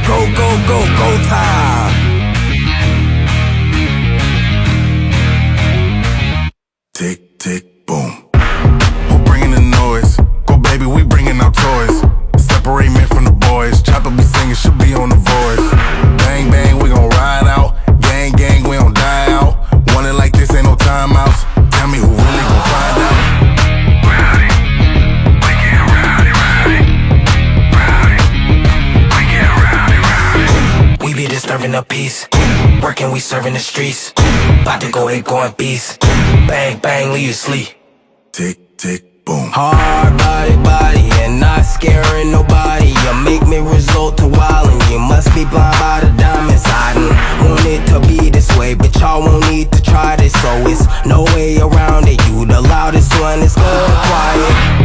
Go, go, go, go time. Tick, tick, boom. Who bringing the noise? Go baby, we bringing our toys. Separate men from the boys. Chopper be singing, she'll be on the voice. Bang, bang, we gon' ride out. Gang, gang, we don't die out. Want it like this, ain't no timeouts. Tell me who really gon' find out. Rowdy, we get rowdy, rowdy. Rowdy, we get rowdy, rowdy. We be disturbing the peace. Working, we serving the streets. About to go, going beast. Bang, bang, leave you sleep. Tick, tick, boom. Hard body, and not scaring nobody. You make me resort to wildin'. You must be blind by the diamonds. I didn't want it to be this way, but y'all won't need to try this. So it's no way around it. You the loudest one, it's good quiet.